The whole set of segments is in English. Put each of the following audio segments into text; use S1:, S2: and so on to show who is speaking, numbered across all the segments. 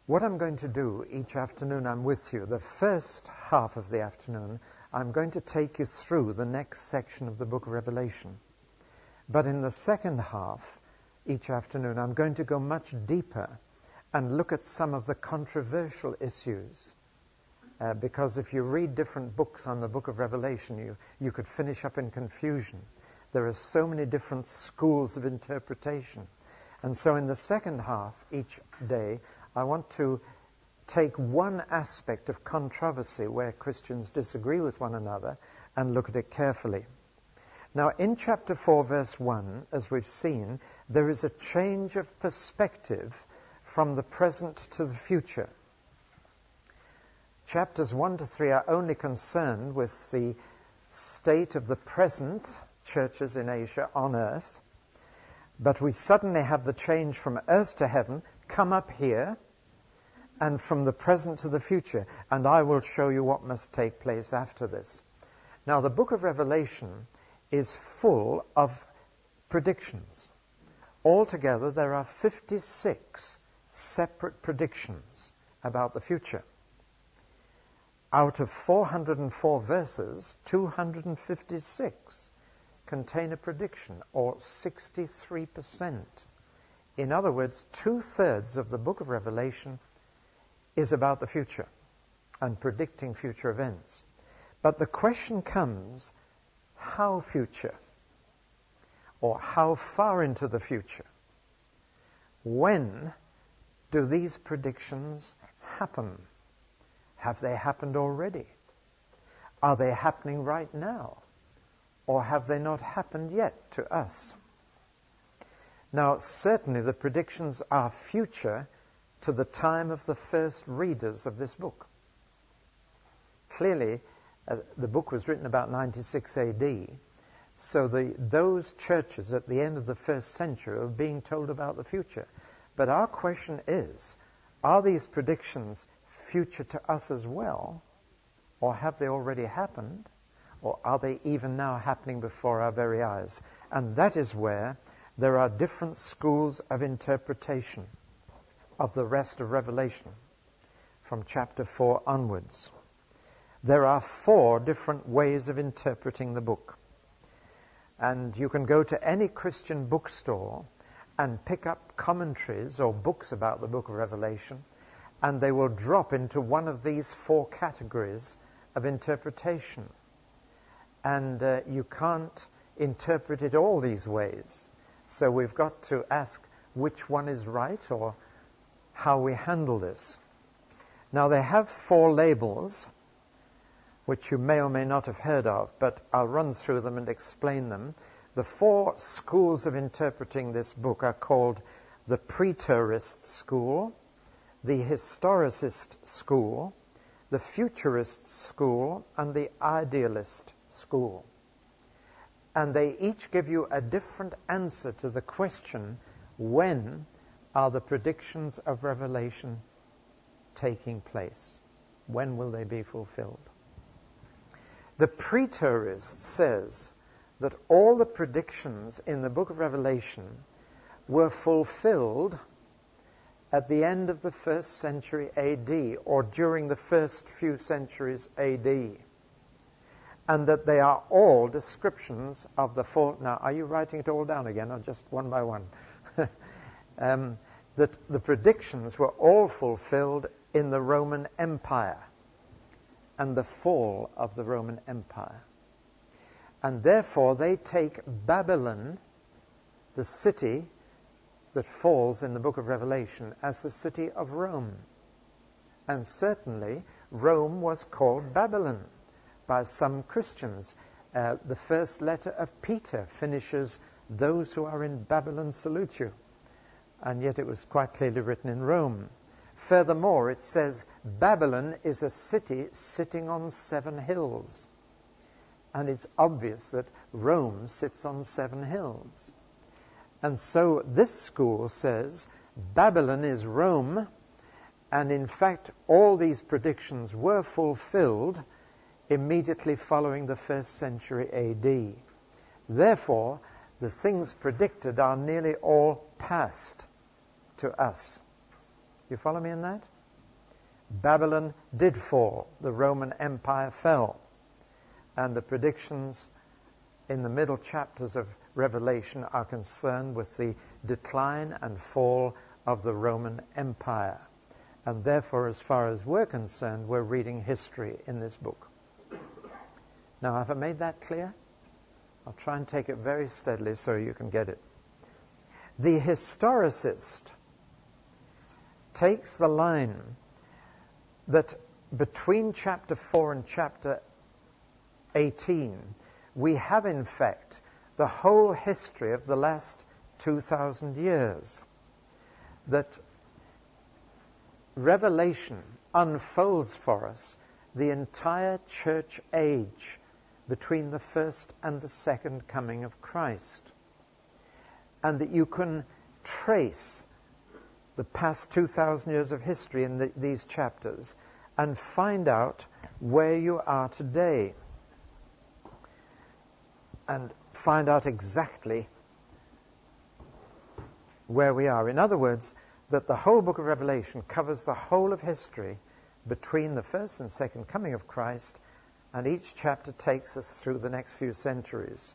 S1: What I'm going to do each afternoon I'm with you, the first half of the afternoon, I'm going to take you through the next section of the book of Revelation. But in the second half, each afternoon, I'm going to go much deeper and look at some of the controversial issues. Because if you read different books on the book of Revelation, you could finish up in confusion. There are so many different schools of interpretation. And so in the second half, each day, I want to take one aspect of controversy where Christians disagree with one another and look at it carefully. Now, in chapter 4, verse 1, as we've seen, there is a change of perspective from the present to the future. Chapters 1 to 3 are only concerned with the state of the present churches in Asia on earth, but we suddenly have the change from earth to heaven come up here, and from the present to the future. And I will show you what must take place after this. Now, the book of Revelation is full of predictions. Altogether, there are 56 separate predictions about the future. Out of 404 verses, 256 contain a prediction, or 63%. In other words, 2/3 of the book of Revelation is about the future and predicting future events. But the question comes, how future? Or how far into the future? When do these predictions happen? Have they happened already? Are they happening right now? Or have they not happened yet to us? Now, certainly the predictions are future to the time of the first readers of this book. Clearly, the book was written about 96 AD, so those churches at the end of the first century are being told about the future. But our question is, are these predictions future to us as well, or have they already happened, or are they even now happening before our very eyes? And that is where there are different schools of interpretation of the rest of Revelation from chapter 4 onwards. There are 4 different ways of interpreting the book. And you can go to any Christian bookstore and pick up commentaries or books about the book of Revelation, and they will drop into one of these 4 categories of interpretation. And you can't interpret it all these ways. So we've got to ask which one is right, or how we handle this. Now, they have 4 labels, which you may or may not have heard of, but I'll run through them and explain them. The 4 schools of interpreting this book are called the Preterist school, the Historicist school, the Futurist school, and the Idealist school. And they each give you a different answer to the question, when are the predictions of Revelation taking place? When will they be fulfilled? The Preterist says that all the predictions in the book of Revelation were fulfilled at the end of the first century AD, or during the first few centuries AD, and that they are all descriptions of the fall. Now, are you writing it all down again, or just one by one? That the predictions were all fulfilled in the Roman Empire and the fall of the Roman Empire. And therefore they take Babylon, the city that falls in the book of Revelation, as the city of Rome. And certainly Rome was called Babylon by some Christians. The first letter of Peter finishes, "Those who are in Babylon salute you." And yet it was quite clearly written in Rome. Furthermore, it says Babylon is a city sitting on 7 hills. And it's obvious that Rome sits on 7 hills. And so this school says Babylon is Rome, and in fact all these predictions were fulfilled immediately following the first century AD. Therefore, the things predicted are nearly all past to us. You follow me in that? Babylon did fall. The Roman Empire fell. And the predictions in the middle chapters of Revelation are concerned with the decline and fall of the Roman Empire. And therefore, as far as we're concerned, we're reading history in this book. Now, have I made that clear? I'll try and take it very steadily so you can get it. The historicist takes the line that between chapter 4 and chapter 18, we have in fact the whole history of the last 2,000 years. That Revelation unfolds for us the entire church age between the first and the second coming of Christ. And that you can trace the past 2,000 years of history in these chapters and find out where you are today. And find out exactly where we are. In other words, that the whole book of Revelation covers the whole of history between the first and second coming of Christ, and each chapter takes us through the next few centuries,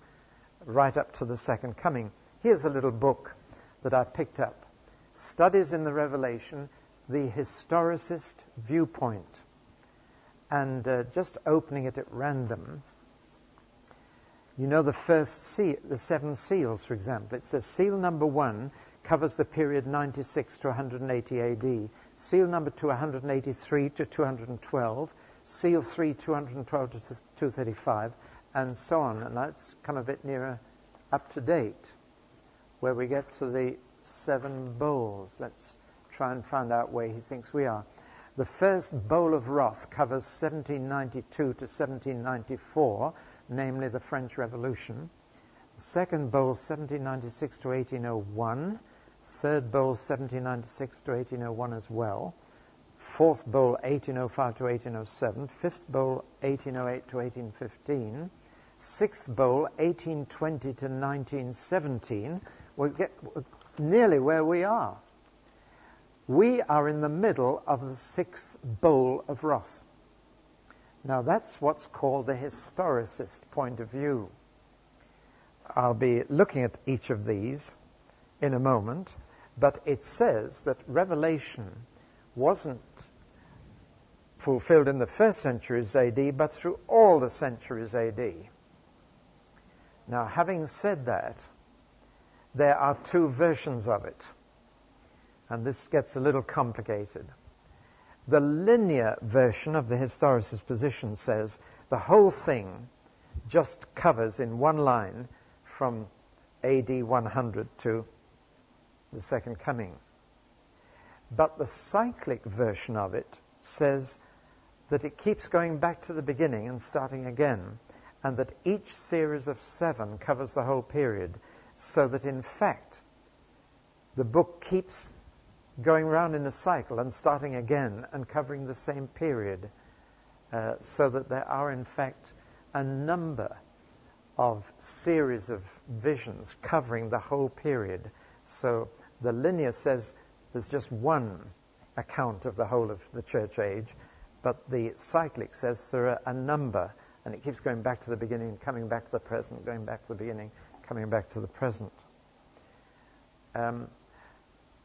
S1: right up to the second coming. Here's a little book that I picked up. Studies in the Revelation, the Historicist Viewpoint. And just opening it at random, you know the first seal, the 7 seals, for example. It says seal number 1 covers the period 96 to 180 AD. Seal number 2, 183 to 212. Seal 3, 212 to 235, and so on. And that's come a bit nearer up to date, where we get to the 7 bowls. Let's try and find out where he thinks we are. The first bowl of wrath covers 1792 to 1794, namely the French Revolution. The second bowl, 1796 to 1801. Third bowl, 1796 to 1801 as well. Fourth bowl, 1805 to 1807. Fifth bowl, 1808 to 1815. Sixth bowl, 1820 to 1917. We'll get nearly where we are. We are in the middle of the 6th bowl of wrath. Now that's what's called the historicist point of view. I'll be looking at each of these in a moment, but it says that Revelation wasn't fulfilled in the first centuries AD, but through all the centuries AD. Now, having said that, there are 2 versions of it, and this gets a little complicated. The linear version of the historicist position says the whole thing just covers in one line from AD 100 to the second coming. But the cyclic version of it says that it keeps going back to the beginning and starting again, and that each series of 7 covers the whole period, so that in fact the book keeps going round in a cycle and starting again and covering the same period, so that there are in fact a number of series of visions covering the whole period. So the linear says there's just one account of the whole of the church age, but the cyclic says there are a number, and it keeps going back to the beginning, coming back to the present, going back to the beginning, coming back to the present.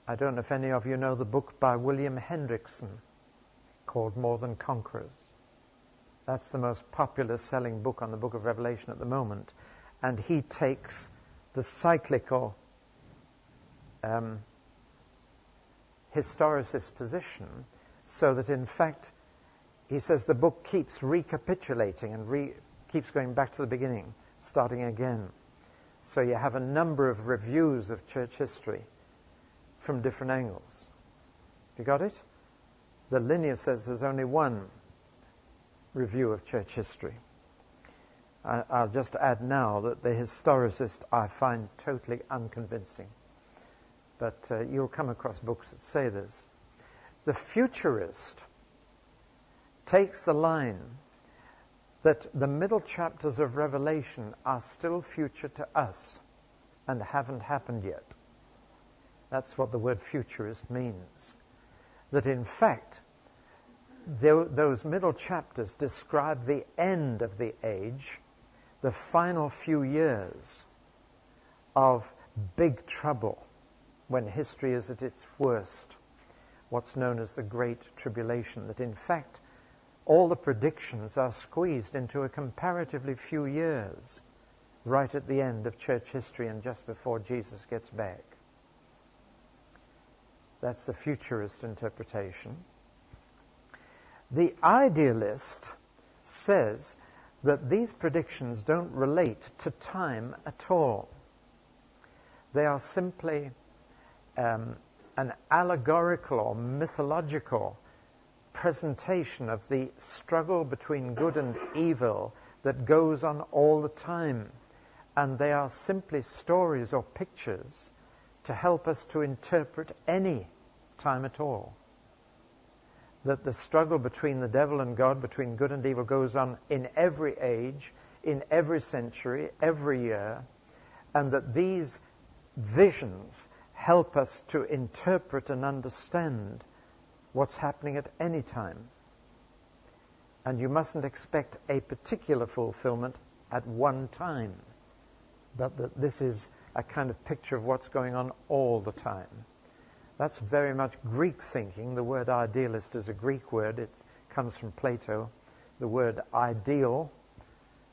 S1: I don't know if any of you know the book by William Hendrickson called More Than Conquerors. That's the most popular selling book on the book of Revelation at the moment. And he takes the cyclical historicist position, so that in fact he says the book keeps recapitulating and keeps going back to the beginning, starting again. So you have a number of reviews of church history from different angles. You got it? The linear says there's only one review of church history. I'll just add now that the historicist I find totally unconvincing. But you'll come across books that say this. The futurist takes the line that the middle chapters of Revelation are still future to us and haven't happened yet. That's what the word futurist means. that in fact those middle chapters describe the end of the age, the final few years of big trouble when history is at its worst, what's known as the Great Tribulation, that in fact all the predictions are squeezed into a comparatively few years right at the end of church history and just before Jesus gets back. That's the futurist interpretation. The idealist says that these predictions don't relate to time at all. They are simply an allegorical or mythological presentation of the struggle between good and evil that goes on all the time. And they are simply stories or pictures to help us to interpret any time at all. That the struggle between the devil and God, between good and evil, goes on in every age, in every century, every year, and that these visions help us to interpret and understand what's happening at any time. And you mustn't expect a particular fulfillment at one time, but that this is a kind of picture of what's going on all the time. That's very much Greek thinking. The word idealist is a Greek word. It comes from Plato. The word ideal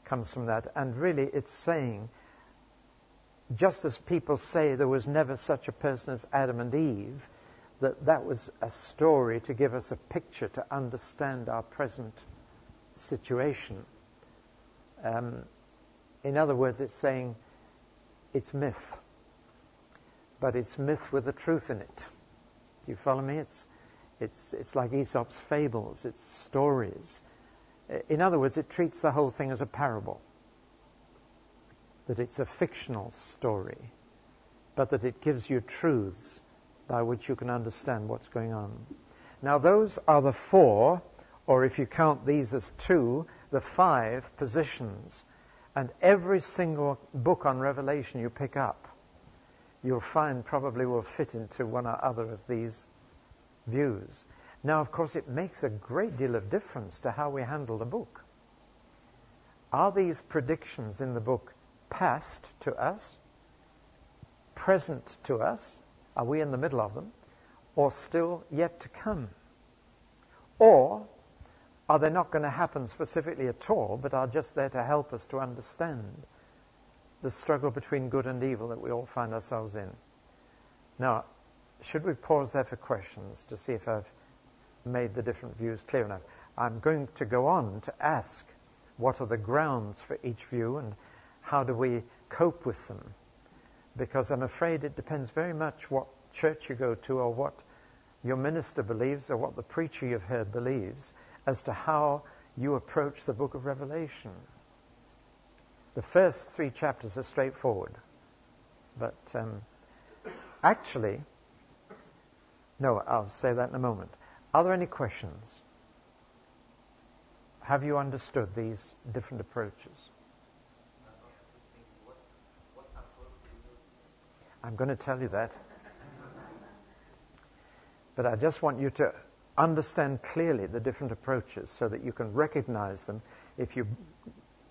S1: comes from that. And really it's saying, just as people say there was never such a person as Adam and Eve, that was a story to give us a picture to understand our present situation. In other words, it's saying it's myth, but it's myth with a truth in it. Do you follow me? It's like Aesop's fables. It's stories. In other words, it treats the whole thing as a parable. That it's a fictional story, but that it gives you truths by which you can understand what's going on. Now those are the four, or if you count these as two, the 5 positions. And every single book on Revelation you pick up, you'll find probably will fit into one or other of these views. Now, of course, it makes a great deal of difference to how we handle the book. Are these predictions in the book past to us, present to us? Are we in the middle of them? Or still yet to come? Or are they not going to happen specifically at all, but are just there to help us to understand the struggle between good and evil that we all find ourselves in? Now, should we pause there for questions to see if I've made the different views clear enough? I'm going to go on to ask what are the grounds for each view and how do we cope with them? Because I'm afraid it depends very much what church you go to or what your minister believes or what the preacher you've heard believes as to how you approach the book of Revelation. The first 3 chapters are straightforward. But actually, no, I'll say that in a moment. Are there any questions? Have you understood these different approaches? I'm going to tell you that. But I just want you to understand clearly the different approaches so that you can recognize them. If you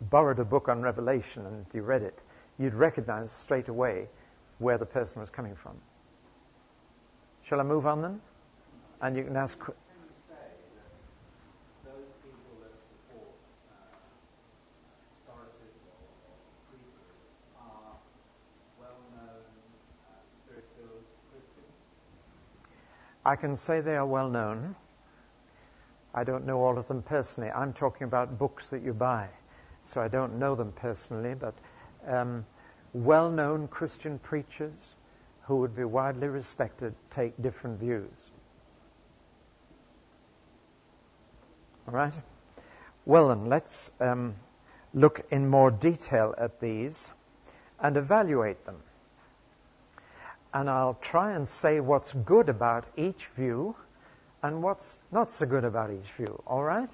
S1: borrowed a book on Revelation and you read it, you'd recognize straight away where the person was coming from. Shall I move on then? And you can ask...
S2: Can you say that those people that support historicism or preterists are well-known spiritual Christians?
S1: I can say they are well known. I don't know all of them personally. I'm talking about books that you buy. So I don't know them personally, but well-known Christian preachers who would be widely respected take different views. All right? Well then, let's look in more detail at these and evaluate them. And I'll try and say what's good about each view and what's not so good about each view. All right?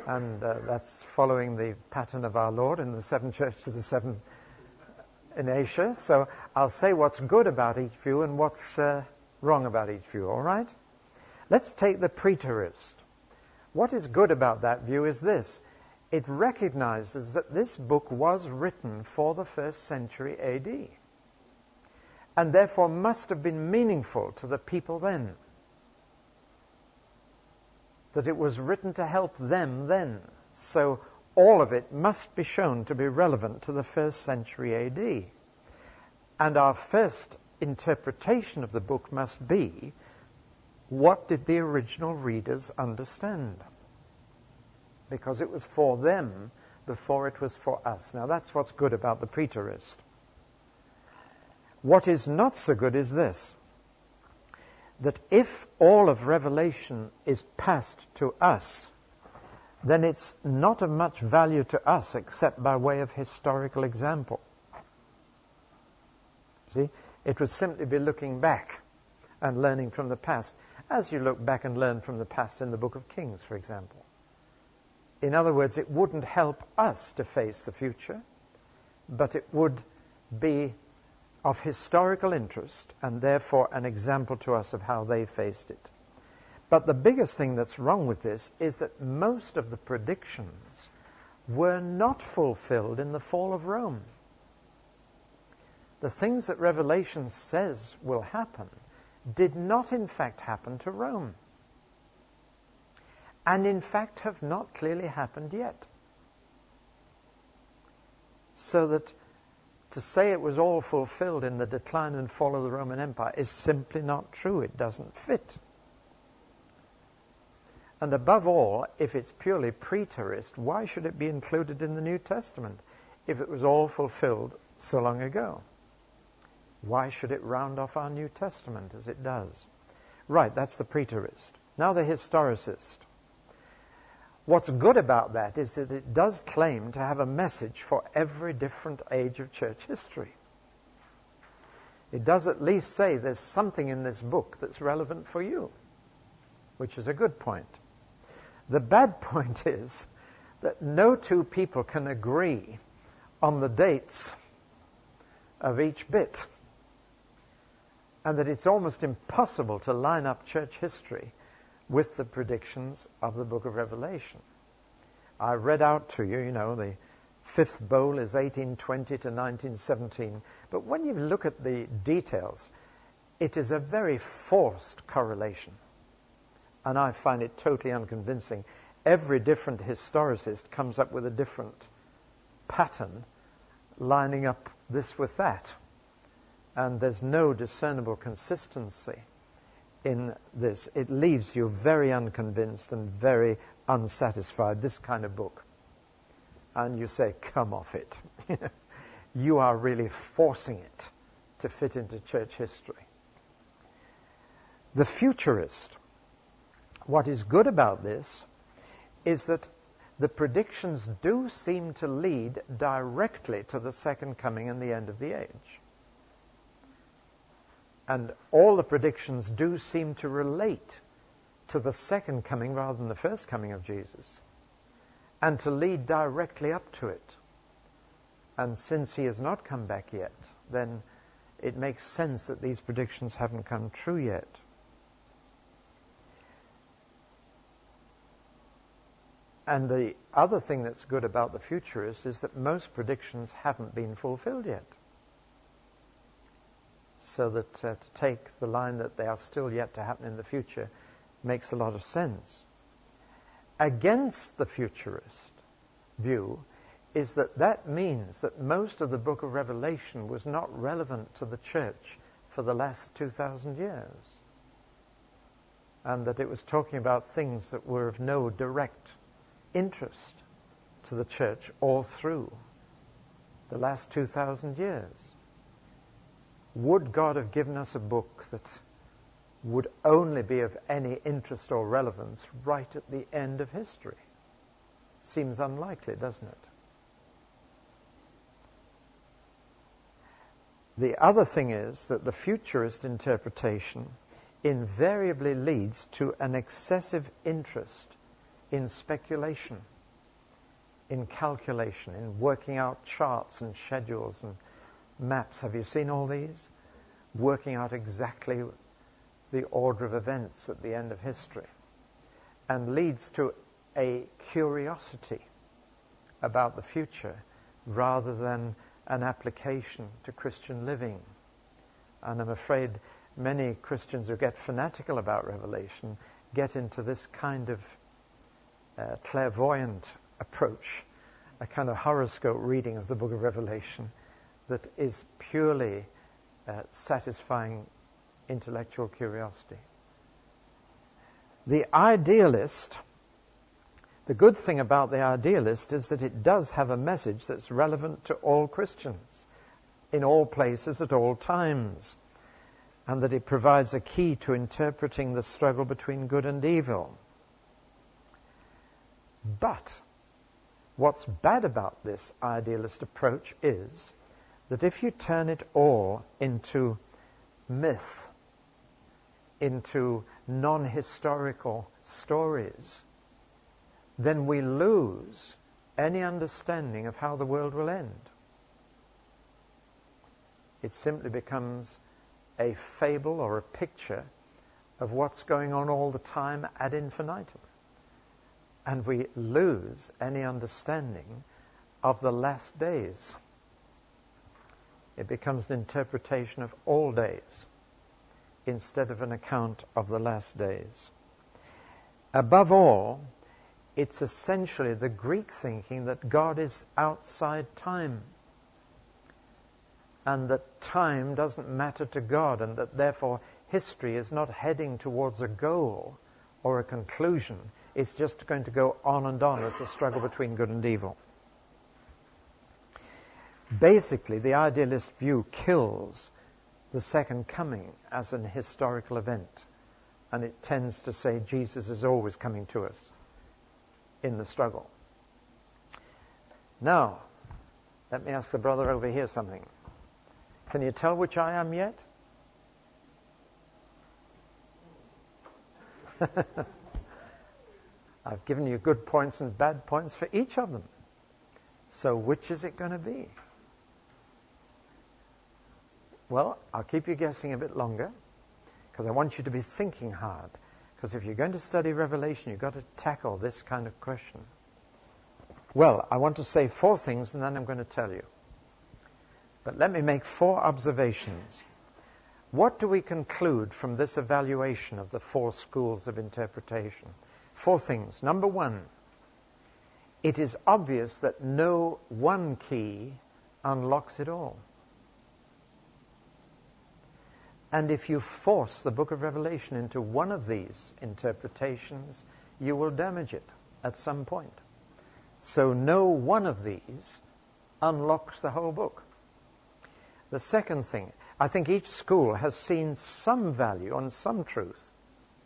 S1: And that's following the pattern of our Lord in the 7 churches to the 7 in Asia. So I'll say what's good about each view and what's wrong about each view. All right? Let's take the Preterist. What is good about that view is this. It recognizes that this book was written for the 1st century AD, and therefore must have been meaningful to the people then. That it was written to help them then. So all of it must be shown to be relevant to the 1st century AD. And our first interpretation of the book must be, what did the original readers understand? Because it was for them before it was for us. Now that's what's good about the Preterist. What is not so good is this, that if all of Revelation is passed to us, then it's not of much value to us except by way of historical example. See, it would simply be looking back and learning from the past, as you look back and learn from the past in the Book of Kings, for example. In other words, it wouldn't help us to face the future, but it would be of historical interest and therefore an example to us of how they faced it. But the biggest thing that's wrong with this is that most of the predictions were not fulfilled in the fall of Rome. The things that Revelation says will happen did not in fact happen to Rome, and in fact have not clearly happened yet. So that to say it was all fulfilled in the decline and fall of the Roman Empire is simply not true. It doesn't fit. And above all, if it's purely preterist, why should it be included in the New Testament if it was all fulfilled so long ago? Why should it round off our New Testament as it does? Right, that's the preterist. Now the historicist. What's good about that is that it does claim to have a message for every different age of church history. It does at least say there's something in this book that's relevant for you, which is a good point. The bad point is that no two people can agree on the dates of each bit, and that it's almost impossible to line up church history with the predictions of the book of Revelation. I read out to you, the fifth bowl is 1820 to 1917. But when you look at the details, it is a very forced correlation. And I find it totally unconvincing. Every different historicist comes up with a different pattern, lining up this with that. And there's no discernible consistency in this. It leaves you very unconvinced and very unsatisfied, this kind of book. And you say, come off it. You are really forcing it to fit into church history. The futurist, what is good about this is that the predictions do seem to lead directly to the second coming and the end of the age. And all the predictions do seem to relate to the second coming rather than the first coming of Jesus, and to lead directly up to it. And since he has not come back yet, then it makes sense that these predictions haven't come true yet. And the other thing that's good about the futurists is that most predictions haven't been fulfilled yet. So that to take the line that they are still yet to happen in the future makes a lot of sense. Against the futurist view is that means that most of the book of Revelation was not relevant to the church for the last 2,000 years. And that it was talking about things that were of no direct interest to the church all through the last 2,000 years. Would God have given us a book that would only be of any interest or relevance right at the end of history? Seems unlikely, doesn't it? The other thing is that the futurist interpretation invariably leads to an excessive interest in speculation, in calculation, in working out charts and schedules and maps. Have you seen all these? Working out exactly the order of events at the end of history, and leads to a curiosity about the future rather than an application to Christian living. And I'm afraid many Christians who get fanatical about Revelation get into this kind of clairvoyant approach, a kind of horoscope reading of the book of Revelation that is purely satisfying intellectual curiosity. The idealist, the good thing about the idealist is that it does have a message that's relevant to all Christians, in all places, at all times, and that it provides a key to interpreting the struggle between good and evil. But what's bad about this idealist approach is that if you turn it all into myth, into non-historical stories, then we lose any understanding of how the world will end. It simply becomes a fable or a picture of what's going on all the time ad infinitum. And we lose any understanding of the last days. It becomes an interpretation of all days instead of an account of the last days. Above all, it's essentially the Greek thinking that God is outside time, and that time doesn't matter to God, and that therefore history is not heading towards a goal or a conclusion. It's just going to go on and on as the struggle between good and evil. Basically, the idealist view kills the second coming as an historical event, and it tends to say Jesus is always coming to us in the struggle. Now, let me ask the brother over here something. Can you tell which I am yet? I've given you good points and bad points for each of them. So which is it going to be? Well, I'll keep you guessing a bit longer, because I want you to be thinking hard. Because if you're going to study Revelation, you've got to tackle this kind of question. Well, I want to say 4 things, and then I'm going to tell you. But let me make 4 observations. What do we conclude from this evaluation of the 4 schools of interpretation? 4 things. Number 1, it is obvious that no one key unlocks it all. And if you force the book of Revelation into one of these interpretations, you will damage it at some point. So no one of these unlocks the whole book. The second thing, I think each school has seen some value and some truth,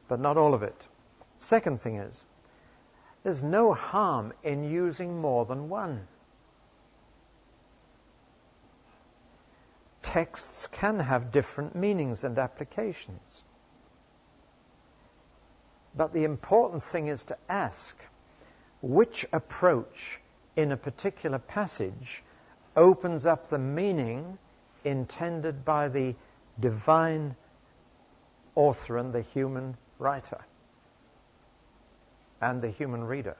S1: but not all of it. Second thing is, there's no harm in using more than one. Texts can have different meanings and applications. But the important thing is to ask which approach in a particular passage opens up the meaning intended by the divine author and the human writer and the human reader.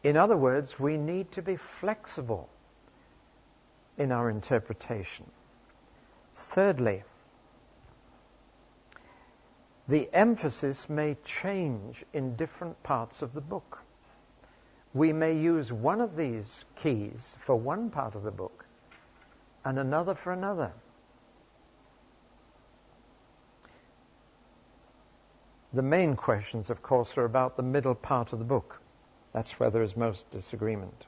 S1: In other words, we need to be flexible in our interpretation. Thirdly, the emphasis may change in different parts of the book. We may use one of these keys for one part of the book and another for another. The main questions, of course, are about the middle part of the book. That's where there is most disagreement.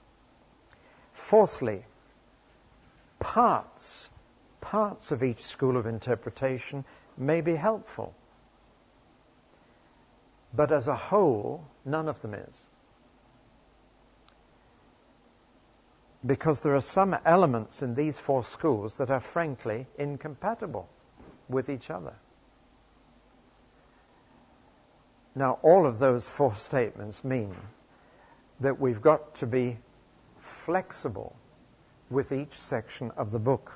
S1: Fourthly, parts of each school of interpretation may be helpful. But as a whole, none of them is. Because there are some elements in these 4 schools that are frankly incompatible with each other. Now, all of those 4 statements mean that we've got to be flexible with each section of the book.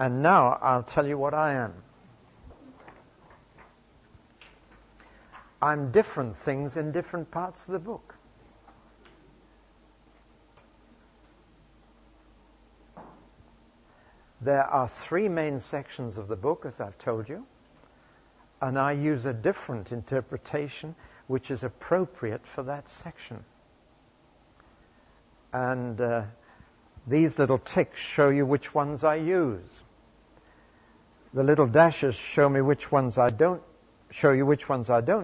S1: And now I'll tell you what I am. I'm different things in different parts of the book. There are 3 main sections of the book, as I've told you, and I use a different interpretation which is appropriate for that section. And these little ticks show you which ones I use. The little dashes show me which ones I don't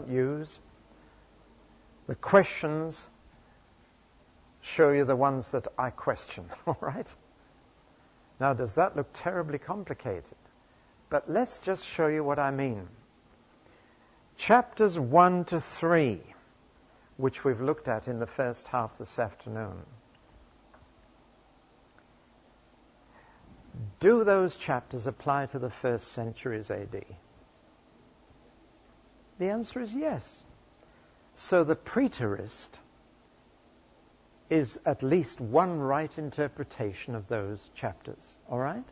S1: use. The questions show you the ones that I question, all right? Now, does that look terribly complicated? But let's just show you what I mean. Chapters 1 to 3, which we've looked at in the first half this afternoon. Do those chapters apply to the first centuries AD? The answer is yes. So the preterist is at least one right interpretation of those chapters, all right?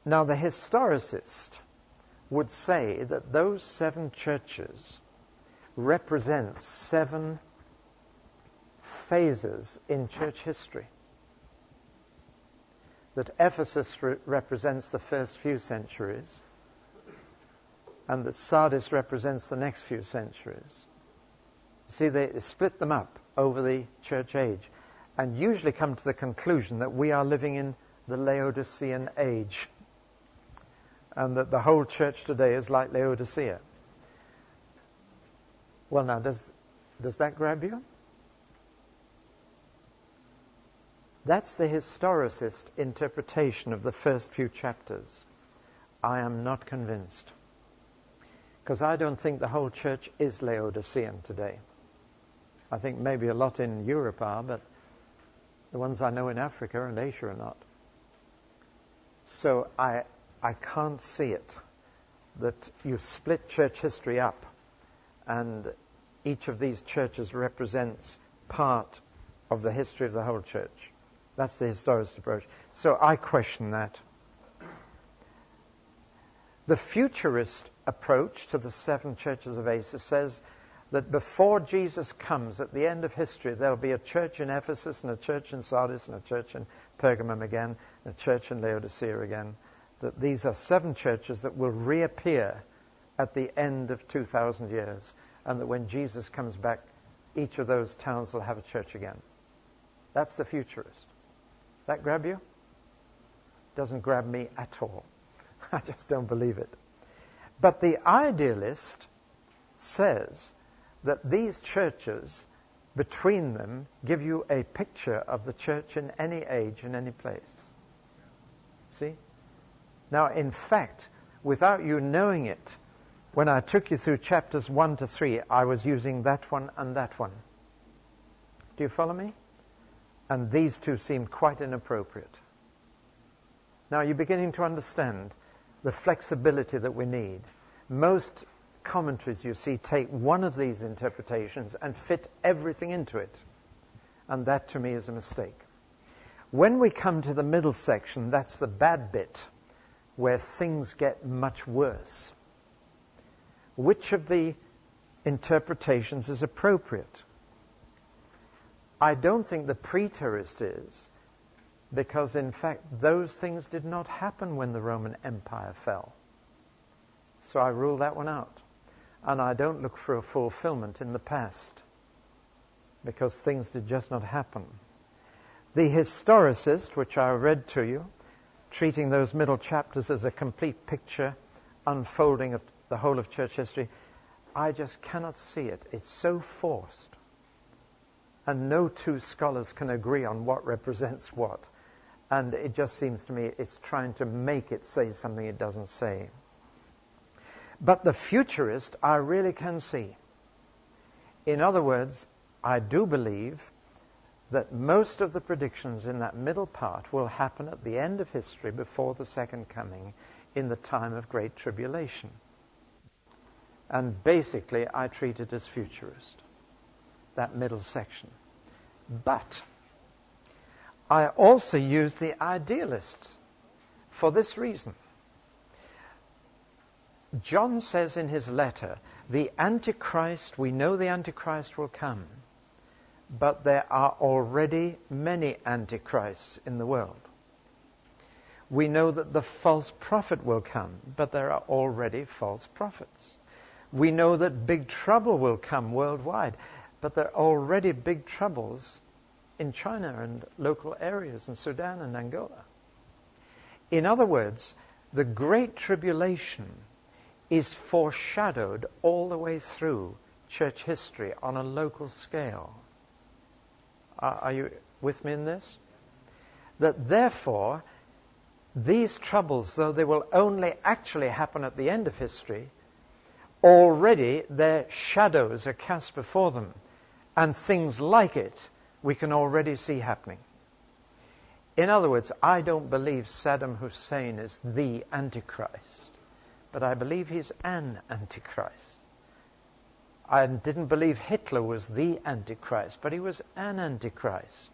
S1: Now, the historicist would say that those 7 churches represent 7 phases in church history. That Ephesus represents the first few centuries, and that Sardis represents the next few centuries. See, they split them up over the church age and usually come to the conclusion that we are living in the Laodicean age and that the whole church today is like Laodicea. Well, now, does that grab you? That's the historicist interpretation of the first few chapters. I am not convinced, because I don't think the whole church is Laodicean today. I think maybe a lot in Europe are, but the ones I know in Africa and Asia are not. So I can't see it, that you split church history up and each of these churches represents part of the history of the whole church. That's the historicist approach. So I question that. The futurist approach to the 7 churches of Asia says that before Jesus comes at the end of history, there'll be a church in Ephesus and a church in Sardis and a church in Pergamum again, and a church in Laodicea again. That these are 7 churches that will reappear at the end of 2,000 years, and that when Jesus comes back, each of those towns will have a church again. That's the futurist. That grab you? Doesn't grab me at all. I just don't believe it. But the idealist says that these churches, between them, give you a picture of the church in any age, in any place. See? Now, in fact, without you knowing it, when I took you through chapters 1 to 3, I was using that one and that one. Do you follow me? And these two seemed quite inappropriate. Now, you're beginning to understand the flexibility that we need. Most commentaries, you see, take one of these interpretations and fit everything into it. And that, to me, is a mistake. When we come to the middle section, that's the bad bit, where things get much worse. Which of the interpretations is appropriate? I don't think the preterist is, because in fact those things did not happen when the Roman Empire fell. So I rule that one out. And I don't look for a fulfillment in the past, because things did just not happen. The historicist, which I read to you, treating those middle chapters as a complete picture, unfolding of the whole of church history, I just cannot see it. It's so forced. And no 2 scholars can agree on what represents what. And it just seems to me it's trying to make it say something it doesn't say. But the futurist, I really can see. In other words, I do believe that most of the predictions in that middle part will happen at the end of history before the second coming, in the time of great tribulation. And basically, I treat it as futurist, that middle section. But I also use the idealist for this reason. John says in his letter, the Antichrist, we know the Antichrist will come, but there are already many Antichrists in the world. We know that the false prophet will come, but there are already false prophets. We know that big trouble will come worldwide, but there are already big troubles in China and local areas in Sudan and Angola. In other words, the Great Tribulation is foreshadowed all the way through church history on a local scale. Are you with me in this? That therefore, these troubles, though they will only actually happen at the end of history, already their shadows are cast before them, and things like it we can already see happening. In other words, I don't believe Saddam Hussein is the Antichrist, but I believe he's an Antichrist. I didn't believe Hitler was the Antichrist, but he was an Antichrist.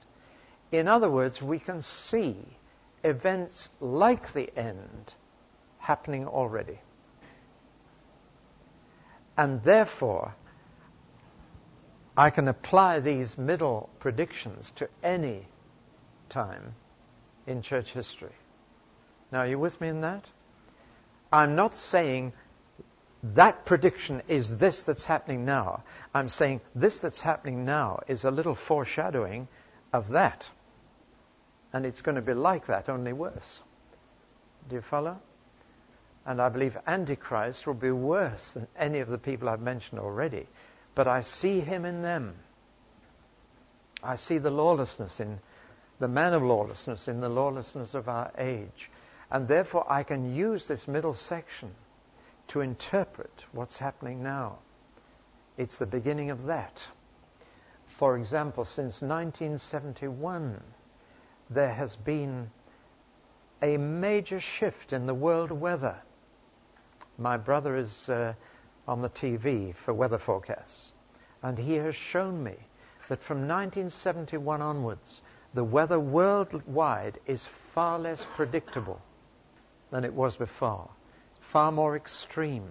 S1: In other words, we can see events like the end happening already. And therefore, I can apply these middle predictions to any time in church history. Now, are you with me in that? I'm not saying that prediction is this that's happening now. I'm saying this that's happening now is a little foreshadowing of that. And it's going to be like that, only worse. Do you follow? And I believe Antichrist will be worse than any of the people I've mentioned already. But I see him in them. I see the lawlessness in the man of lawlessness, in the lawlessness of our age. And therefore I can use this middle section to interpret what's happening now. It's the beginning of that. For example, since 1971, there has been a major shift in the world weather. My brother is on the TV for weather forecasts, and he has shown me that from 1971 onwards, the weather worldwide is far less predictable than it was before, far more extreme.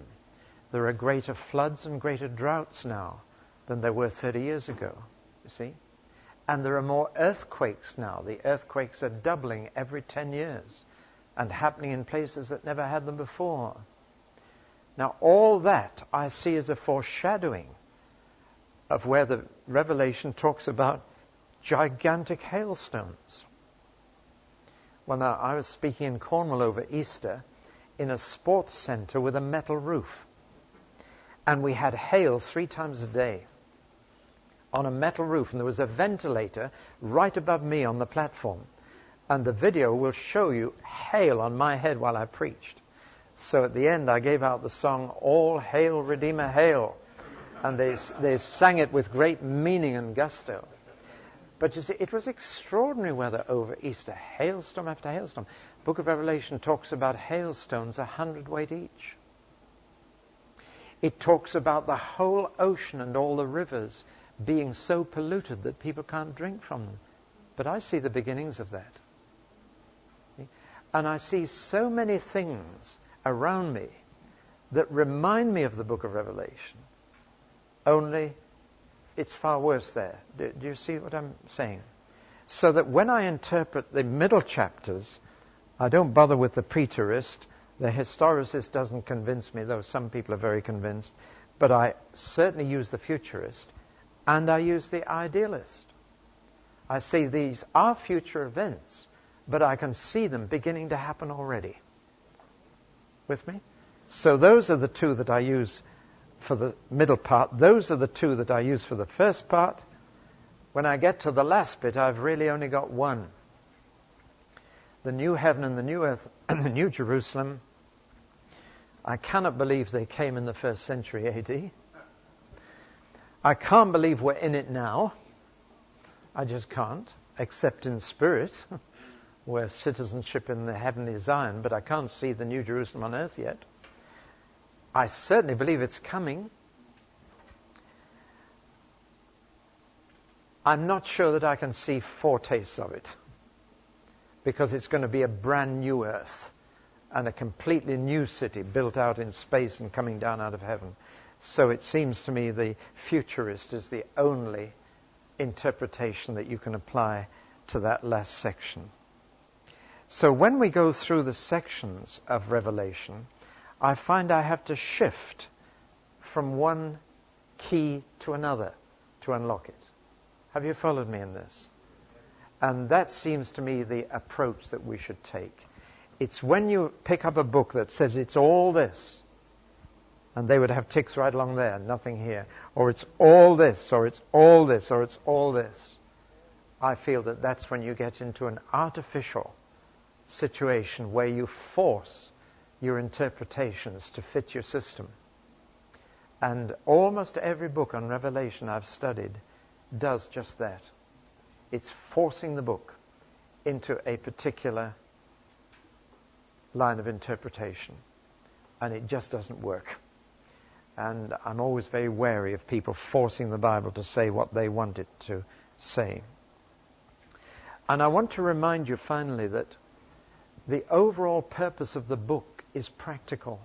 S1: There are greater floods and greater droughts now than there were 30 years ago, you see. And there are more earthquakes now. The earthquakes are doubling every 10 years and happening in places that never had them before. Now, all that I see as a foreshadowing of where the Revelation talks about gigantic hailstones. Well, now, I was speaking in Cornwall over Easter in a sports center with a metal roof. And we had hail 3 times a day on a metal roof. And there was a ventilator right above me on the platform. And the video will show you hail on my head while I preached. So at the end, I gave out the song, All Hail, Redeemer, Hail. And they sang it with great meaning and gusto. But you see, it was extraordinary weather over Easter, hailstorm after hailstorm. Book of Revelation talks about hailstones 100 weight each. It talks about the whole ocean and all the rivers being so polluted that people can't drink from them. But I see the beginnings of that. And I see so many things around me that remind me of the book of Revelation. Only it's far worse there. Do you see what I'm saying? So that when I interpret the middle chapters, I don't bother with the preterist. The historicist doesn't convince me, though some people are very convinced. But I certainly use the futurist, and I use the idealist. I say these are future events, but I can see them beginning to happen already. With me? So those are the two that I use for the middle part. Those are the two that I use for the first part. When I get to the last bit, I've really only got one. The new heaven and the new earth and the new Jerusalem. I cannot believe they came in the 1st century AD. I can't believe we're in it now. I just can't, except in spirit. We're citizenship in the heavenly Zion, but I can't see the new Jerusalem on earth yet. I certainly believe it's coming. I'm not sure that I can see foretastes of it, because it's going to be a brand new earth and a completely new city built out in space and coming down out of heaven. So it seems to me the futurist is the only interpretation that you can apply to that last section. So when we go through the sections of Revelation, I find I have to shift from one key to another to unlock it. Have you followed me in this? And that seems to me the approach that we should take. It's when you pick up a book that says it's all this, and they would have ticks right along there, nothing here, or it's all this, or it's all this, or it's all this. I feel that that's when you get into an artificial situation where you force your interpretations to fit your system. And almost every book on Revelation I've studied does just that. It's forcing the book into a particular line of interpretation. And it just doesn't work. And I'm always very wary of people forcing the Bible to say what they want it to say. And I want to remind you finally that the overall purpose of the book is practical.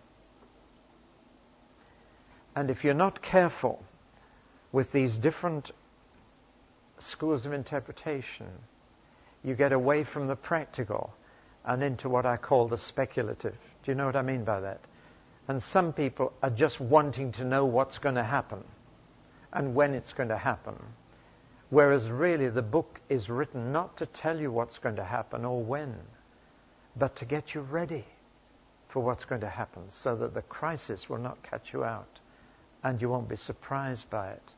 S1: And if you're not careful with these different schools of interpretation, you get away from the practical and into what I call the speculative. Do you know what I mean by that? And some people are just wanting to know what's going to happen and when it's going to happen. Whereas really the book is written not to tell you what's going to happen or when, but to get you ready for what's going to happen so that the crisis will not catch you out and you won't be surprised by it.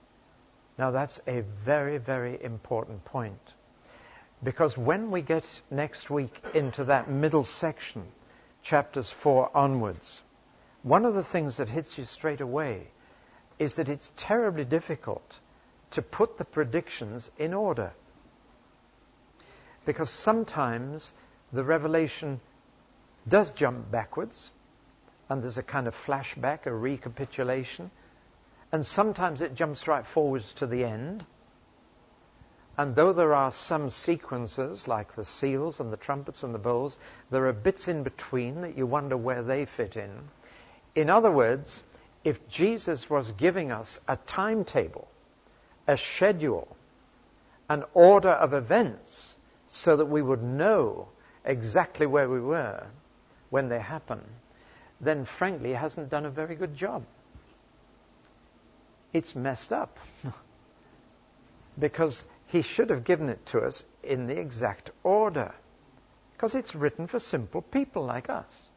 S1: Now that's a very, very important point. Because when we get next week into that middle section, chapters 4 onwards, one of the things that hits you straight away is that it's terribly difficult to put the predictions in order. Because sometimes the revelation does jump backwards, and there's a kind of flashback, a recapitulation, and sometimes it jumps right forwards to the end. And though there are some sequences, like the seals and the trumpets and the bowls, there are bits in between that you wonder where they fit in. In other words, if Jesus was giving us a timetable, a schedule, an order of events, so that we would know exactly where we were when they happen, then frankly he hasn't done a very good job. It's messed up. Because he should have given it to us in the exact order. Because it's written for simple people like us.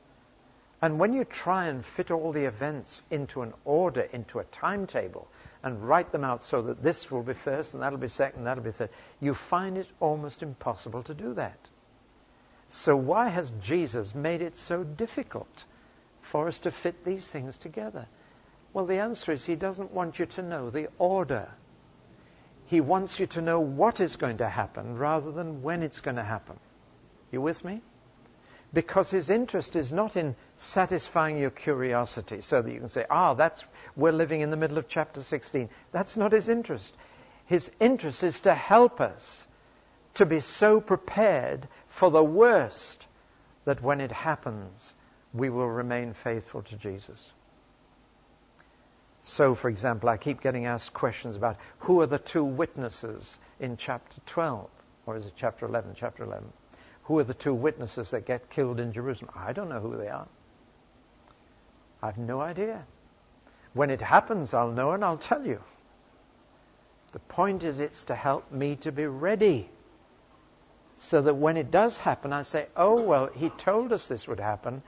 S1: And when you try and fit all the events into an order, into a timetable, and write them out so that this will be first, and that'll be second, and that'll be third, you find it almost impossible to do that. So why has Jesus made it so difficult for us to fit these things together? Well, the answer is he doesn't want you to know the order. He wants you to know what is going to happen rather than when it's going to happen. You with me? Because his interest is not in satisfying your curiosity so that you can say, we're living in the middle of chapter 16. That's not his interest. His interest is to help us to be so prepared for the worst that when it happens, we will remain faithful to Jesus. So, for example, I keep getting asked questions about who are the two witnesses in chapter 12, or is it chapter 11? Chapter 11. Who are the two witnesses that get killed in Jerusalem? I don't know who they are. I have no idea. When it happens, I'll know and I'll tell you. The point is, it's to help me to be ready. So that when it does happen, I say, oh, well, he told us this would happen,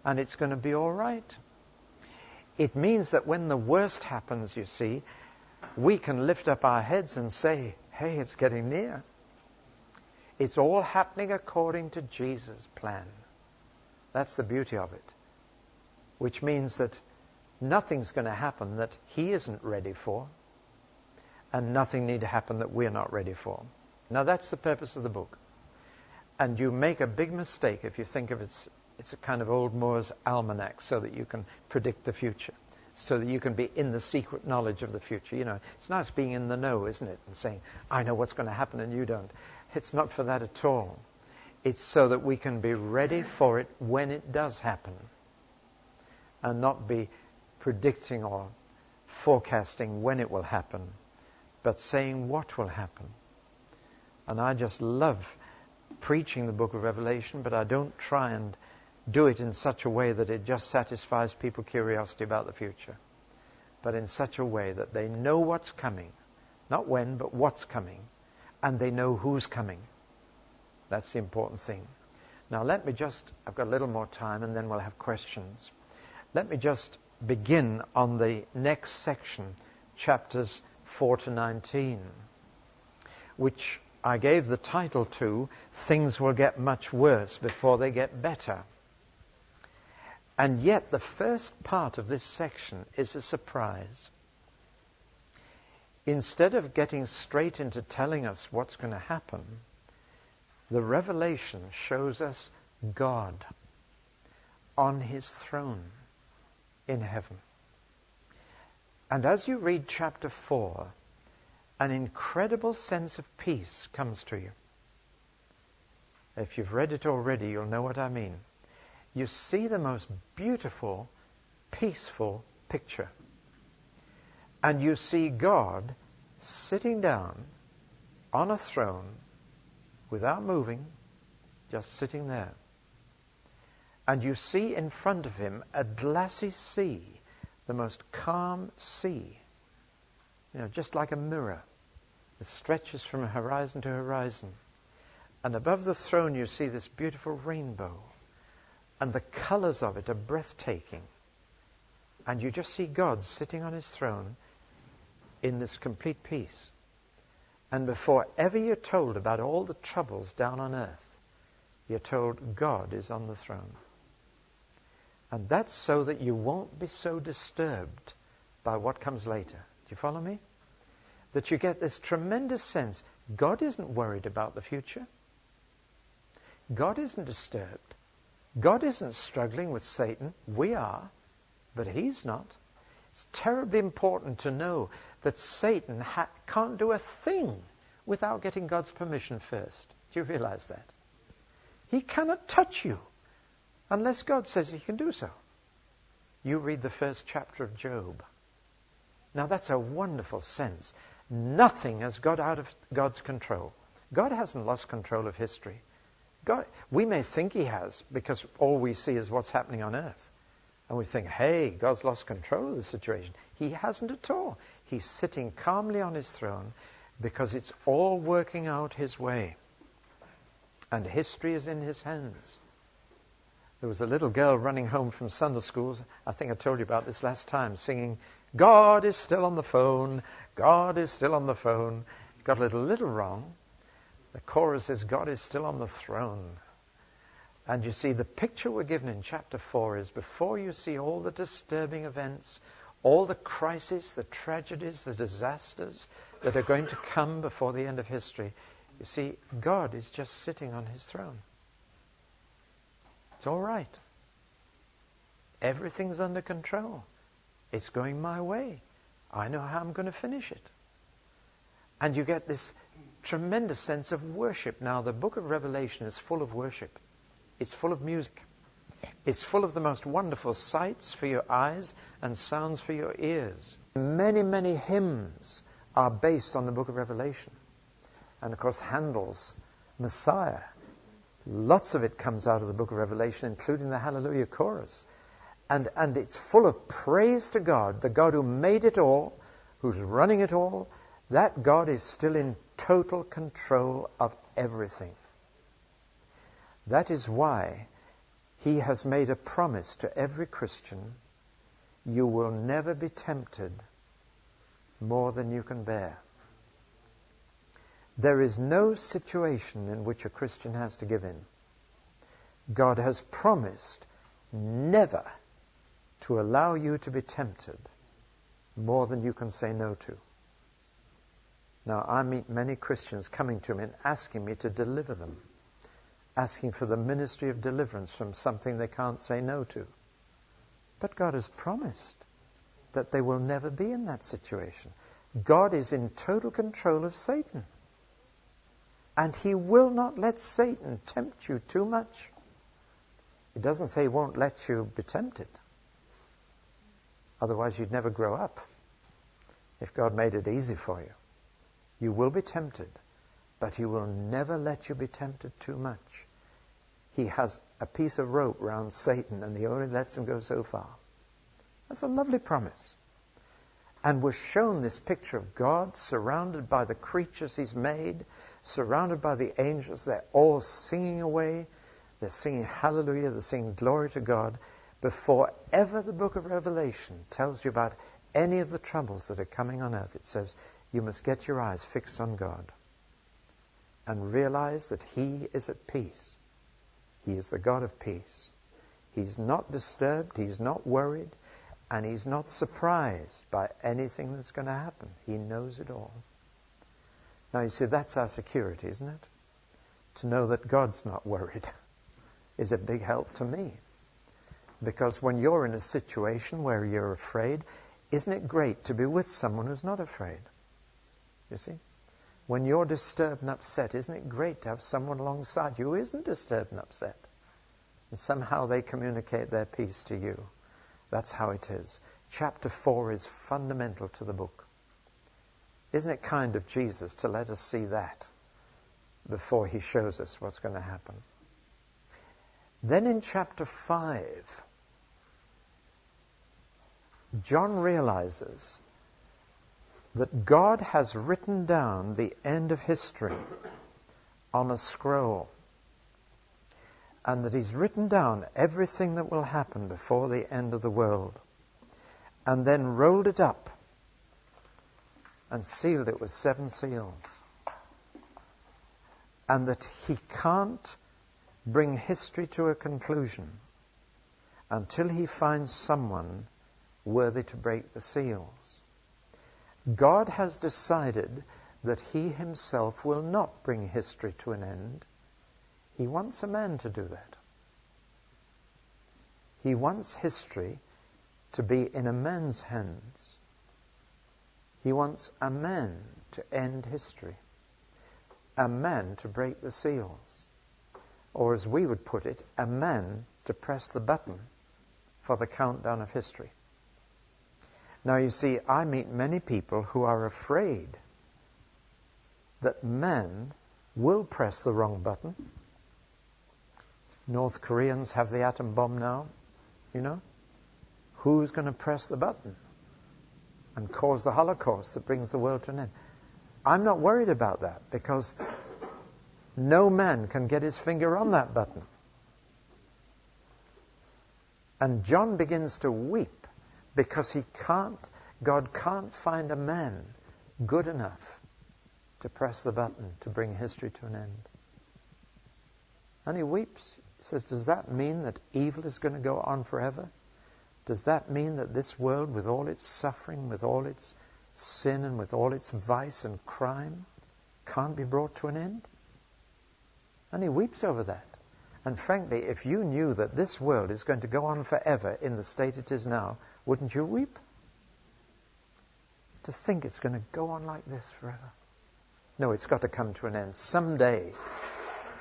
S1: and it's going to be all right. It means that when the worst happens, you see, we can lift up our heads and say, hey, it's getting near. It's all happening according to Jesus' plan. That's the beauty of it. Which means that nothing's going to happen that he isn't ready for, and nothing need to happen that we're not ready for. Now that's the purpose of the book. And you make a big mistake if you think of it's a kind of old Moore's almanac so that you can predict the future, so that you can be in the secret knowledge of the future. You know, it's nice being in the know, isn't it? And saying, I know what's going to happen and you don't. It's not for that at all. It's so that we can be ready for it when it does happen, and not be predicting or forecasting when it will happen, but saying what will happen. And I just love preaching the book of Revelation, but I don't try and do it in such a way that it just satisfies people's curiosity about the future, but in such a way that they know what's coming, not when, but what's coming, and they know who's coming. That's the important thing. Now I've got a little more time and then we'll have questions. Let me just begin on the next section, chapters 4 to 19, which I gave the title to, Things Will Get Much Worse Before They Get Better. And yet the first part of this section is a surprise. Instead of getting straight into telling us what's going to happen, the Revelation shows us God on his throne in heaven. And as you read chapter 4, an incredible sense of peace comes to you. If you've read it already, you'll know what I mean. You see the most beautiful, peaceful picture. And you see God sitting down on a throne without moving, just sitting there. And you see in front of him a glassy sea, the most calm sea, just like a mirror that stretches from horizon to horizon. And above the throne you see this beautiful rainbow, and the colors of it are breathtaking. And you just see God sitting on his throne in this complete peace. And before ever you're told about all the troubles down on earth, you're told God is on the throne. And that's so that you won't be so disturbed by what comes later. Do you follow me? That you get this tremendous sense, God isn't worried about the future. God isn't disturbed. God isn't struggling with Satan. We are, but he's not. It's terribly important to know that Satan can't do a thing without getting God's permission first. Do you realize that? He cannot touch you unless God says he can do so. You read the first chapter of Job. Now that's a wonderful sense. Nothing has got out of God's control. God hasn't lost control of history. We may think he has, because all we see is what's happening on earth. And we think, hey, God's lost control of the situation. He hasn't at all. He's sitting calmly on his throne because it's all working out his way. And history is in his hands. There was a little girl running home from Sunday schools, I think I told you about this last time, singing, God is still on the phone, God is still on the phone. Got a little wrong. The chorus is, God is still on the throne. And you see, the picture we're given in chapter 4 is before you see all the disturbing events, all the crises, the tragedies, the disasters that are going to come before the end of history, you see, God is just sitting on his throne. It's all right. Everything's under control. It's going my way. I know how I'm going to finish it. And you get this tremendous sense of worship. Now, the book of Revelation is full of worship. It's full of music. It's full of the most wonderful sights for your eyes and sounds for your ears. Many, many hymns are based on the book of Revelation. And of course, Handel's Messiah, lots of it comes out of the book of Revelation, including the Hallelujah chorus. And it's full of praise to God, the God who made it all, who's running it all. That God is still in total control of everything. That is why he has made a promise to every Christian: you will never be tempted more than you can bear. There is no situation in which a Christian has to give in. God has promised never to allow you to be tempted more than you can say no to. Now, I meet many Christians coming to me and asking me to deliver them, asking for the ministry of deliverance from something they can't say no to. But God has promised that they will never be in that situation. God is in total control of Satan. And he will not let Satan tempt you too much. It doesn't say he won't let you be tempted. Otherwise you'd never grow up. If God made it easy for you. You will be tempted, but he will never let you be tempted too much. He has a piece of rope round Satan and he only lets him go so far. That's a lovely promise. And we're shown this picture of God surrounded by the creatures he's made, surrounded by the angels. They're all singing away. They're singing hallelujah. They're singing glory to God. Before ever the book of Revelation tells you about any of the troubles that are coming on earth, it says you must get your eyes fixed on God and realize that he is at peace. He is the God of peace. He's not disturbed. He's not worried. And he's not surprised by anything that's going to happen. He knows it all. Now you see, that's our security, isn't it? To know that God's not worried is a big help to me. Because when you're in a situation where you're afraid, isn't it great to be with someone who's not afraid? You see? When you're disturbed and upset, isn't it great to have someone alongside you who isn't disturbed and upset? And somehow they communicate their peace to you. That's how it is. Chapter 4 is fundamental to the book. Isn't it kind of Jesus to let us see that before he shows us what's going to happen? Then in chapter 5, John realizes that God has written down the end of history on a scroll, and that he's written down everything that will happen before the end of the world, and then rolled it up and sealed it with 7 seals. And that he can't bring history to a conclusion until he finds someone worthy to break the seals. God has decided that he himself will not bring history to an end. He wants a man to do that. He wants history to be in a man's hands. He wants a man to end history. A man to break the seals. Or as we would put it, a man to press the button for the countdown of history. Now you see, I meet many people who are afraid that man will press the wrong button. North Koreans have the atom bomb now, you know. Who's going to press the button and cause the Holocaust that brings the world to an end? I'm not worried about that, because no man can get his finger on that button. And John begins to weep because God can't find a man good enough to press the button to bring history to an end. And he weeps. He says, does that mean that evil is going to go on forever? Does that mean that this world, with all its suffering, with all its sin and with all its vice and crime, can't be brought to an end? And he weeps over that. And frankly, if you knew that this world is going to go on forever in the state it is now, wouldn't you weep? To think it's going to go on like this forever. No, it's got to come to an end. Someday,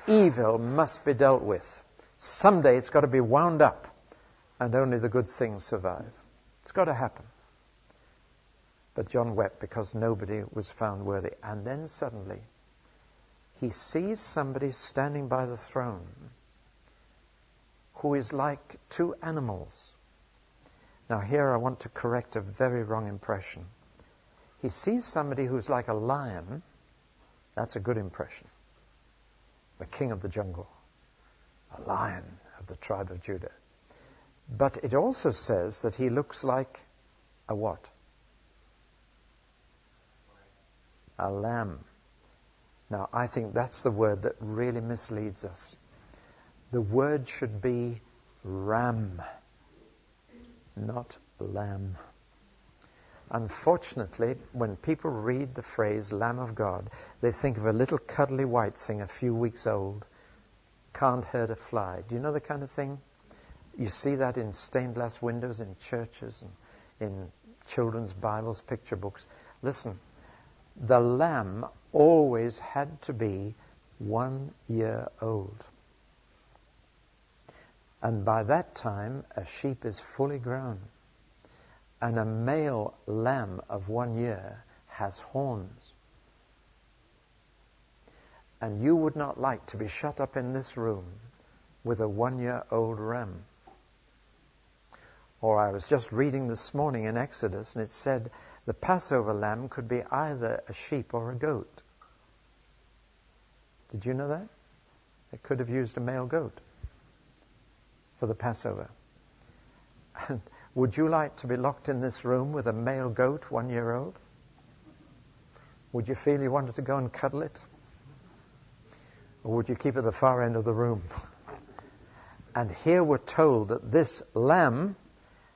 S1: evil must be dealt with. Someday it's got to be wound up, and only the good things survive. It's got to happen. But John wept because nobody was found worthy. And then suddenly, he sees somebody standing by the throne who is like 2 animals. Now here I want to correct a very wrong impression. He sees somebody who's like a lion. That's a good impression. The king of the jungle. A lion of the tribe of Judah. But it also says that he looks like a what? A lamb. Now, I think that's the word that really misleads us. The word should be ram, not lamb. Unfortunately, when people read the phrase Lamb of God, they think of a little cuddly white thing a few weeks old, can't hurt a fly. Do you know the kind of thing? You see that in stained glass windows in churches and in children's Bibles, picture books. Listen, the lamb always had to be 1 year old. And by that time, a sheep is fully grown. And a male lamb of 1 year has horns. And you would not like to be shut up in this room with a 1 year old ram. Or I was just reading this morning in Exodus, and it said the Passover lamb could be either a sheep or a goat. Did you know that? They could have used a male goat for the Passover. And would you like to be locked in this room with a male goat, 1 year old? Would you feel you wanted to go and cuddle it? Or would you keep it at the far end of the room? And here we're told that this lamb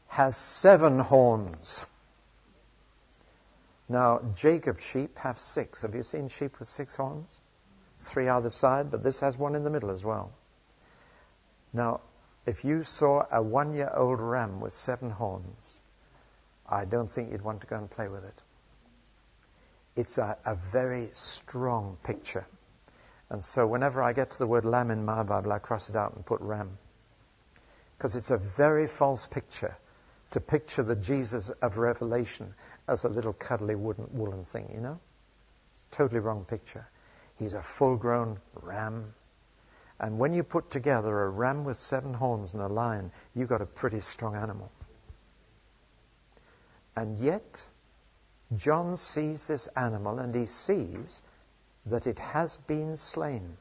S1: has 7 horns. Now, Jacob's sheep have 6. Have you seen sheep with 6 horns? 3 either side, but this has 1 in the middle as well. Now, if you saw a 1 year old ram with 7 horns, I don't think you'd want to go and play with it. It's a very strong picture. And so whenever I get to the word lamb in my Bible, I cross it out and put ram. Because it's a very false picture to picture the Jesus of Revelation as a little cuddly woolen thing, you know? It's a totally wrong picture. He's a full-grown ram. And when you put together a ram with 7 horns and a lion, you've got a pretty strong animal. And yet, John sees this animal and he sees that it has been slain,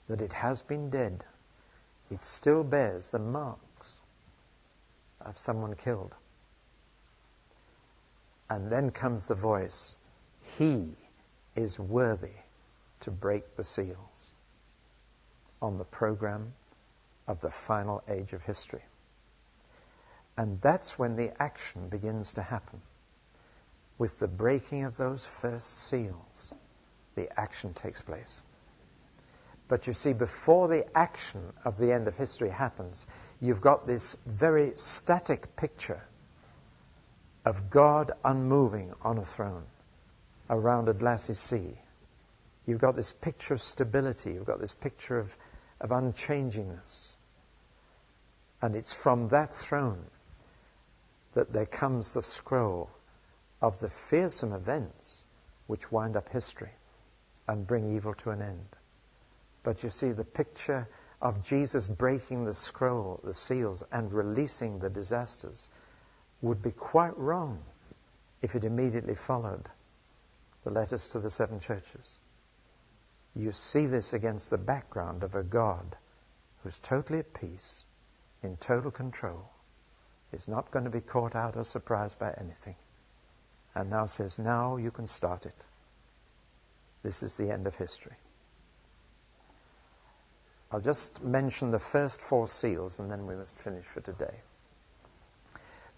S1: that it has been dead. It still bears the marks of someone killed. And then comes the voice, he is worthy to break the seals on the program of the final age of history. And that's when the action begins to happen. With the breaking of those first seals, the action takes place. But you see, before the action of the end of history happens, you've got this very static picture of God unmoving on a throne around a glassy sea. You've got this picture of stability. You've got this picture of unchangingness. And it's from that throne that there comes the scroll of the fearsome events which wind up history and bring evil to an end. But you see, the picture of Jesus breaking the scroll, the seals, and releasing the disasters would be quite wrong if it immediately followed the letters to the 7 churches. You see this against the background of a God who's totally at peace, in total control, is not going to be caught out or surprised by anything. And now says, now you can start it. This is the end of history. I'll just mention the first 4 seals and then we must finish for today.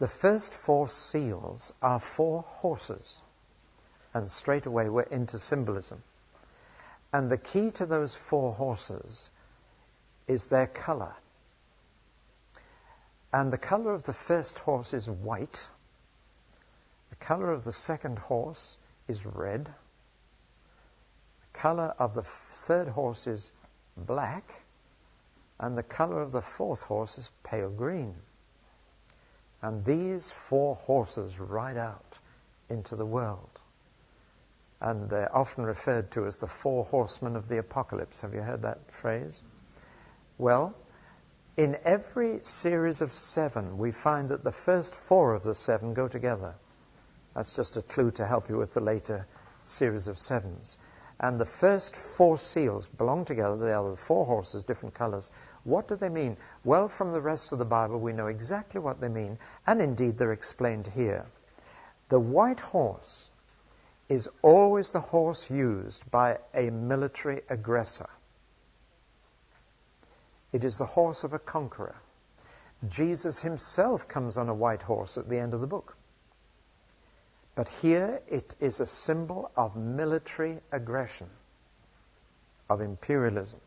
S1: The first 4 seals are 4 horses. And straight away we're into symbolism. And the key to those 4 horses is their color. And the color of the first horse is white. The color of the second horse is red. The color of the third horse is black. And the color of the 4th horse is pale green. And these 4 horses ride out into the world. And they're often referred to as the 4 horsemen of the apocalypse. Have you heard that phrase? Well, in every series of 7, we find that the first 4 of the 7 go together. That's just a clue to help you with the later series of 7s. And the first 4 seals belong together. They are the 4 horses, different colors. What do they mean? Well, from the rest of the Bible, we know exactly what they mean. And indeed, they're explained here. The white horse is always the horse used by a military aggressor. It is the horse of a conqueror. Jesus himself comes on a white horse at the end of the book. But here it is a symbol of military aggression, of imperialism,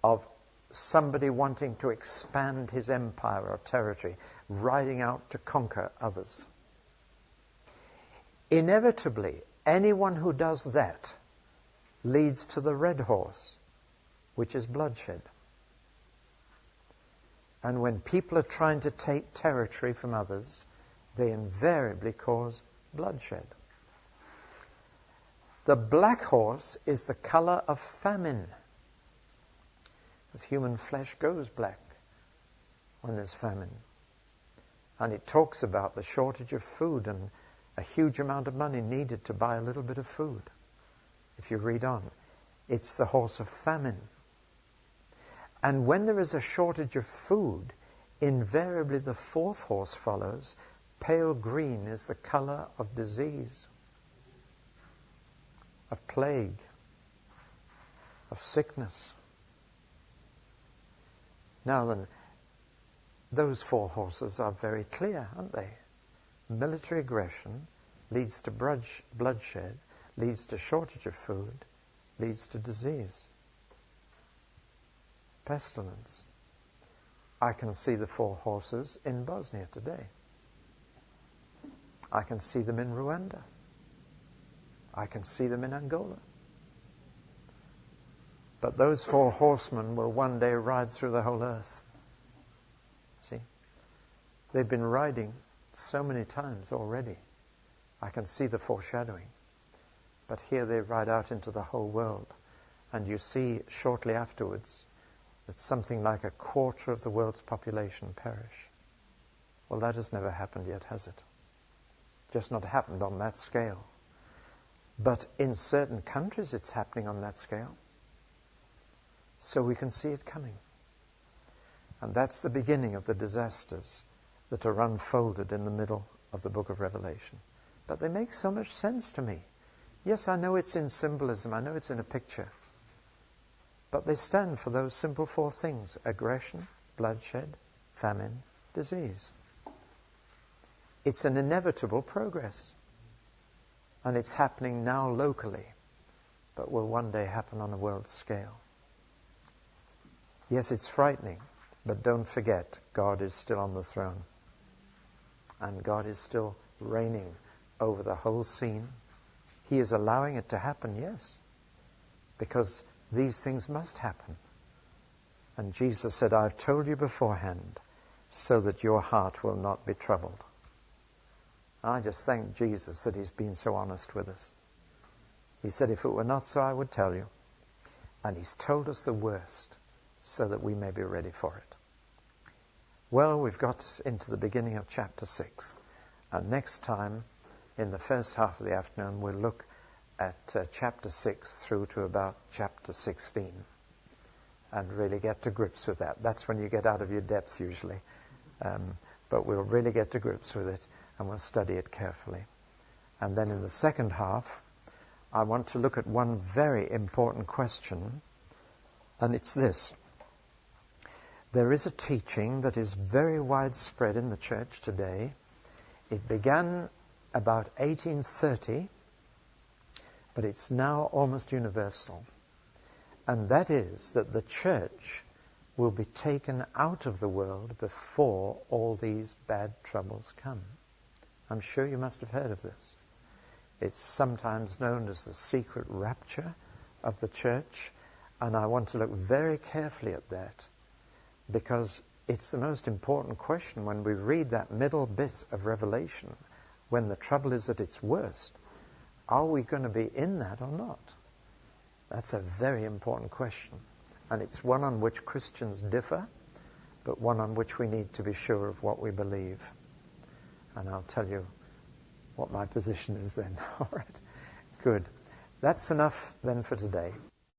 S1: of somebody wanting to expand his empire or territory, riding out to conquer others. Inevitably, anyone who does that leads to the red horse, which is bloodshed. And when people are trying to take territory from others, they invariably cause bloodshed. The black horse is the color of famine, because human flesh goes black when there's famine. And it talks about the shortage of food and a huge amount of money needed to buy a little bit of food. If you read on, it's the horse of famine. And when there is a shortage of food, invariably the fourth horse follows. Pale green is the color of disease, of plague, of sickness. Now then, those four horses are very clear, aren't they? Military aggression leads to bloodshed, leads to shortage of food, leads to disease. Pestilence. I can see the four horses in Bosnia today. I can see them in Rwanda. I can see them in Angola. But those four horsemen will one day ride through the whole earth. See? They've been riding so many times already. I can see the foreshadowing. But here they ride out into the whole world. And you see shortly afterwards that something like a quarter of the world's population perish. Well, that has never happened yet, has it? Just not happened on that scale. But in certain countries it's happening on that scale. So we can see it coming. And that's the beginning of the disasters that are unfolded in the middle of the book of Revelation. But they make so much sense to me. Yes, I know it's in symbolism, I know it's in a picture. But they stand for those simple four things: aggression, bloodshed, famine, disease. It's an inevitable progress. And it's happening now locally, but will one day happen on a world scale. Yes, it's frightening, but don't forget, God is still on the throne. And God is still reigning over the whole scene. He is allowing it to happen, yes, because these things must happen. And Jesus said, I've told you beforehand so that your heart will not be troubled. I just thank Jesus that he's been so honest with us. He said, if it were not so, I would tell you. And he's told us the worst so that we may be ready for it. Well, we've got into the beginning of chapter 6. And next time, in the first half of the afternoon, we'll look at chapter 6 through to about chapter 16 and really get to grips with that. That's when you get out of your depth usually. But we'll really get to grips with it and we'll study it carefully. And then in the second half, I want to look at one very important question, and it's this. There is a teaching that is very widespread in the church today. It began about 1830, but it's now almost universal. And that is that the church will be taken out of the world before all these bad troubles come. I'm sure you must have heard of this. It's sometimes known as the secret rapture of the church, and I want to look very carefully at that, because it's the most important question when we read that middle bit of Revelation, when the trouble is at its worst. Are we going to be in that or not? That's a very important question. And it's one on which Christians differ, but one on which we need to be sure of what we believe. And I'll tell you what my position is then. All right. Good. That's enough then for today.